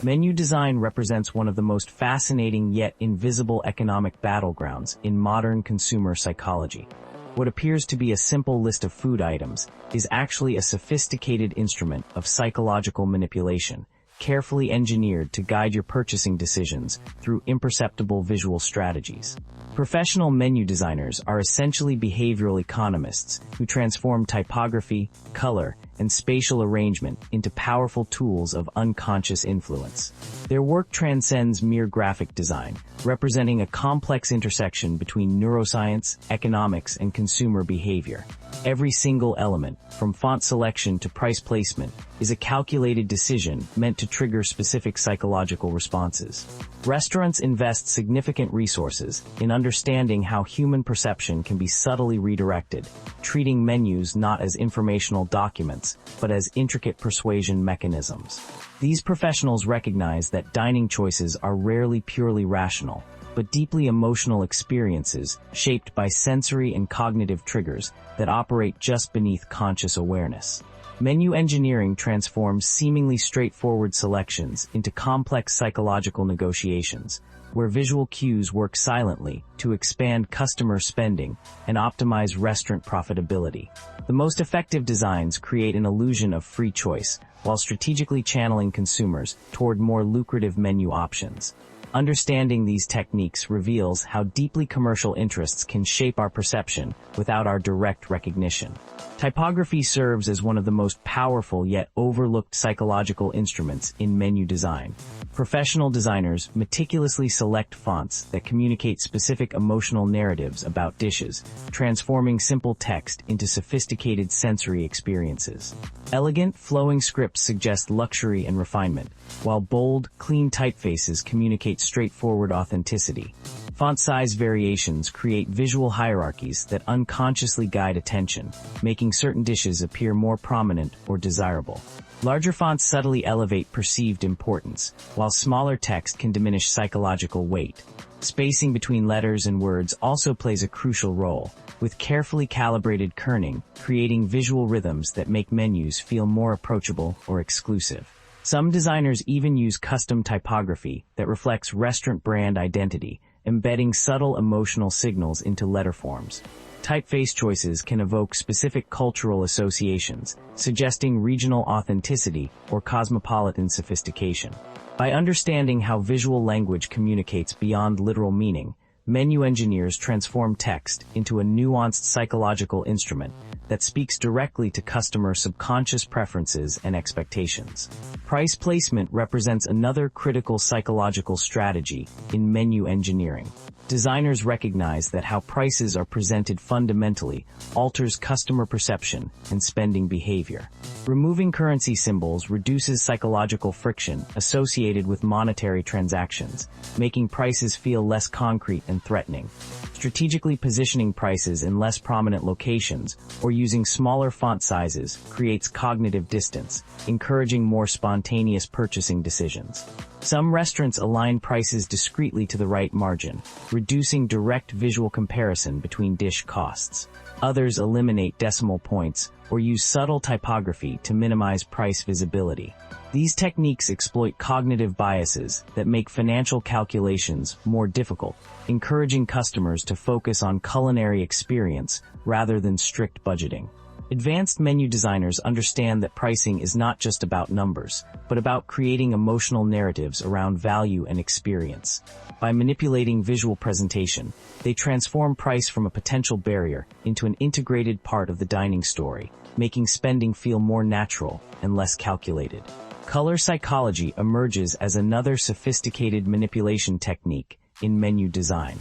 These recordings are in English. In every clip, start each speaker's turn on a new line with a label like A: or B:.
A: Menu design represents one of the most fascinating yet invisible economic battlegrounds in modern consumer psychology. What appears to be a simple list of food items is actually a sophisticated instrument of psychological manipulation, carefully engineered to guide your purchasing decisions through imperceptible visual strategies. Professional menu designers are essentially behavioral economists who transform typography, color, and spatial arrangement into powerful tools of unconscious influence. Their work transcends mere graphic design, representing a complex intersection between neuroscience, economics, and consumer behavior. Every single element, from font selection to price placement, is a calculated decision meant to trigger specific psychological responses. Restaurants invest significant resources in understanding how human perception can be subtly redirected, treating menus not as informational documents, but as intricate persuasion mechanisms. These professionals recognize that dining choices are rarely purely rational, but deeply emotional experiences shaped by sensory and cognitive triggers that operate just beneath conscious awareness. Menu engineering transforms seemingly straightforward selections into complex psychological negotiations, where visual cues work silently to expand customer spending and optimize restaurant profitability. The most effective designs create an illusion of free choice, while strategically channeling consumers toward more lucrative menu options. Understanding these techniques reveals how deeply commercial interests can shape our perception without our direct recognition. Typography serves as one of the most powerful yet overlooked psychological instruments in menu design. Professional designers meticulously select fonts that communicate specific emotional narratives about dishes, transforming simple text into sophisticated sensory experiences. Elegant, flowing scripts suggest luxury and refinement, while bold, clean typefaces communicate straightforward authenticity. Font size variations create visual hierarchies that unconsciously guide attention, making certain dishes appear more prominent or desirable. Larger fonts subtly elevate perceived importance, while smaller text can diminish psychological weight. Spacing between letters and words also plays a crucial role, with carefully calibrated kerning creating visual rhythms that make menus feel more approachable or exclusive. Some designers even use custom typography that reflects restaurant brand identity, embedding subtle emotional signals into letter forms. Typeface choices can evoke specific cultural associations, suggesting regional authenticity or cosmopolitan sophistication. By understanding how visual language communicates beyond literal meaning, menu engineers transform text into a nuanced psychological instrument that speaks directly to customer subconscious preferences and expectations. Price placement represents another critical psychological strategy in menu engineering. Designers recognize that how prices are presented fundamentally alters customer perception and spending behavior. Removing currency symbols reduces psychological friction associated with monetary transactions, making prices feel less concrete and threatening. Strategically positioning prices in less prominent locations or using smaller font sizes creates cognitive distance, encouraging more spontaneous purchasing decisions. Some restaurants align prices discreetly to the right margin, reducing direct visual comparison between dish costs. Others eliminate decimal points or use subtle typography to minimize price visibility. These techniques exploit cognitive biases that make financial calculations more difficult, encouraging customers to focus on culinary experience rather than strict budgeting. Advanced menu designers understand that pricing is not just about numbers, but about creating emotional narratives around value and experience. By manipulating visual presentation, they transform price from a potential barrier into an integrated part of the dining story, making spending feel more natural and less calculated. Color psychology emerges as another sophisticated manipulation technique in menu design.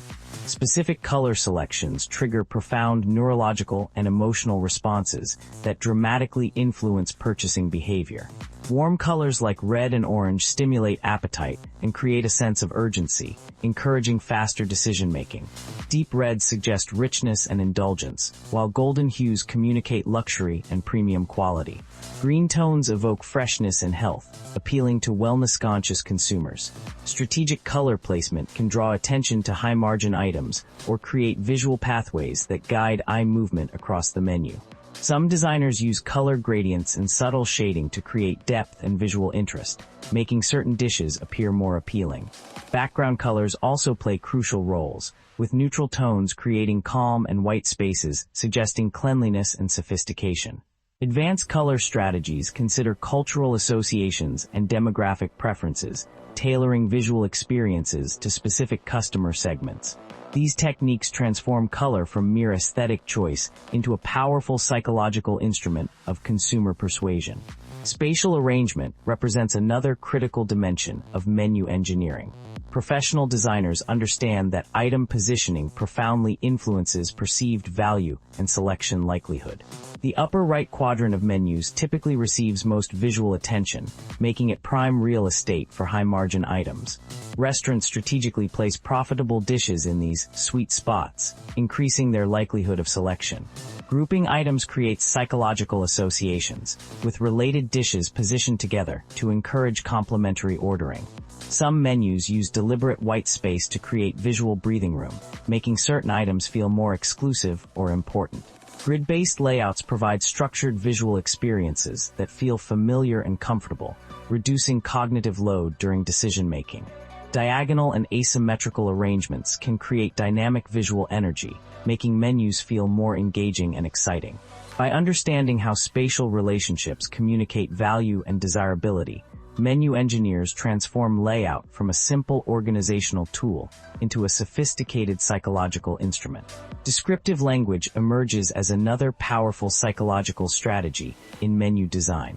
A: Specific color selections trigger profound neurological and emotional responses that dramatically influence purchasing behavior. Warm colors like red and orange stimulate appetite and create a sense of urgency, encouraging faster decision-making. Deep reds suggest richness and indulgence, while golden hues communicate luxury and premium quality. Green tones evoke freshness and health, appealing to wellness-conscious consumers. Strategic color placement can draw attention to high-margin items or create visual pathways that guide eye movement across the menu. Some designers use color gradients and subtle shading to create depth and visual interest, making certain dishes appear more appealing. Background colors also play crucial roles, with neutral tones creating calm and white spaces, suggesting cleanliness and sophistication. Advanced color strategies consider cultural associations and demographic preferences, tailoring visual experiences to specific customer segments. These techniques transform color from mere aesthetic choice into a powerful psychological instrument of consumer persuasion. Spatial arrangement represents another critical dimension of menu engineering. Professional designers understand that item positioning profoundly influences perceived value and selection likelihood. The upper right quadrant of menus typically receives most visual attention, making it prime real estate for high-margin items. Restaurants strategically place profitable dishes in these sweet spots, increasing their likelihood of selection. Grouping items creates psychological associations, with related dishes positioned together to encourage complementary ordering. Some menus use deliberate white space to create visual breathing room, making certain items feel more exclusive or important. Grid-based layouts provide structured visual experiences that feel familiar and comfortable, reducing cognitive load during decision-making. Diagonal and asymmetrical arrangements can create dynamic visual energy, making menus feel more engaging and exciting. By understanding how spatial relationships communicate value and desirability, menu engineers transform layout from a simple organizational tool into a sophisticated psychological instrument. Descriptive language emerges as another powerful psychological strategy in menu design.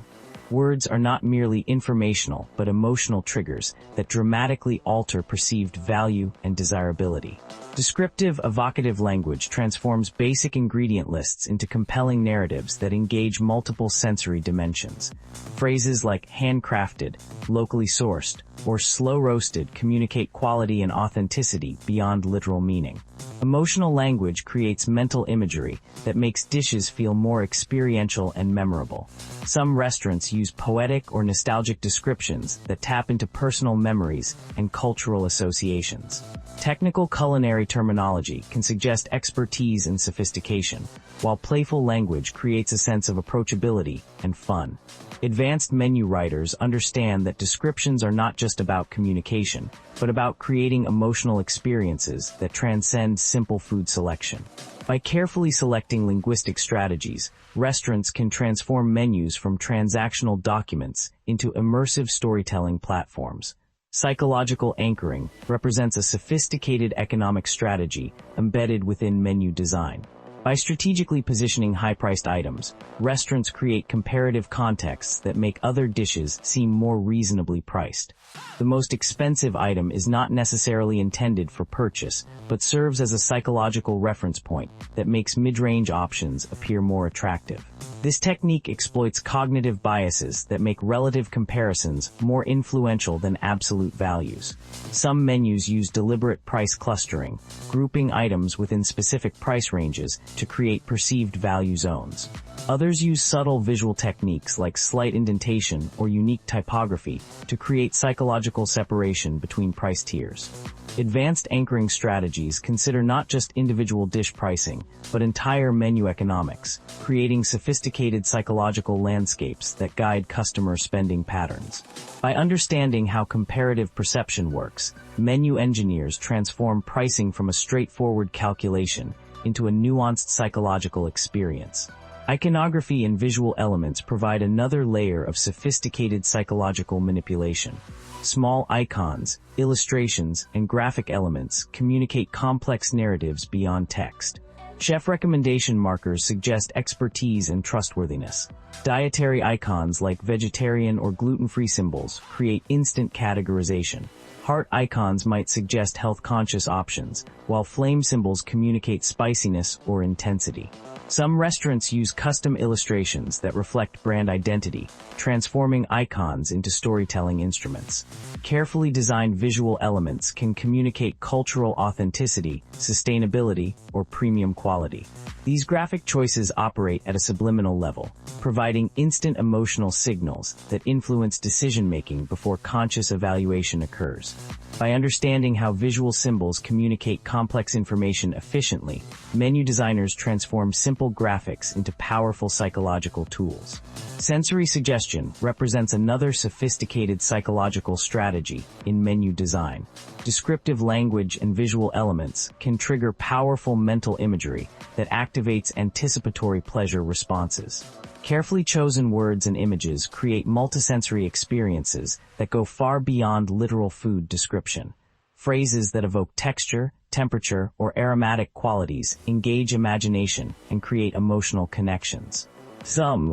A: Words are not merely informational but emotional triggers that dramatically alter perceived value and desirability. Descriptive, evocative language transforms basic ingredient lists into compelling narratives that engage multiple sensory dimensions. Phrases like handcrafted, locally sourced, or slow roasted communicate quality and authenticity beyond literal meaning. Emotional language creates mental imagery that makes dishes feel more experiential and memorable. Some restaurants use poetic or nostalgic descriptions that tap into personal memories and cultural associations. Technical culinary terminology can suggest expertise and sophistication, while playful language creates a sense of approachability and fun. Advanced menu writers understand that descriptions are not just about communication, but about creating emotional experiences that transcend simple food selection. By carefully selecting linguistic strategies, restaurants can transform menus from transactional documents into immersive storytelling platforms. Psychological anchoring represents a sophisticated economic strategy embedded within menu design. By strategically positioning high-priced items, restaurants create comparative contexts that make other dishes seem more reasonably priced. The most expensive item is not necessarily intended for purchase, but serves as a psychological reference point that makes mid-range options appear more attractive. This technique exploits cognitive biases that make relative comparisons more influential than absolute values. Some menus use deliberate price clustering, grouping items within specific price ranges to create perceived value zones. Others use subtle visual techniques like slight indentation or unique typography to create psychological separation between price tiers. Advanced anchoring strategies consider not just individual dish pricing, but entire menu economics, creating sophisticated psychological landscapes that guide customer spending patterns. By understanding how comparative perception works, menu engineers transform pricing from a straightforward calculation into a nuanced psychological experience. Iconography and visual elements provide another layer of sophisticated psychological manipulation. Small icons, illustrations, and graphic elements communicate complex narratives beyond text. Chef recommendation markers suggest expertise and trustworthiness. Dietary icons like vegetarian or gluten-free symbols create instant categorization. Heart icons might suggest health-conscious options, while flame symbols communicate spiciness or intensity. Some restaurants use custom illustrations that reflect brand identity, transforming icons into storytelling instruments. Carefully designed visual elements can communicate cultural authenticity, sustainability, or premium quality. These graphic choices operate at a subliminal level, providing instant emotional signals that influence decision-making before conscious evaluation occurs. By understanding how visual symbols communicate complex information efficiently, menu designers transform simple graphics into powerful psychological tools. Sensory suggestion represents another sophisticated psychological strategy in menu design. Descriptive language and visual elements can trigger powerful mental imagery that activates anticipatory pleasure responses. Carefully chosen words and images create multisensory experiences that go far beyond literal food description. Phrases that evoke texture, temperature, or aromatic qualities engage imagination and create emotional connections. Some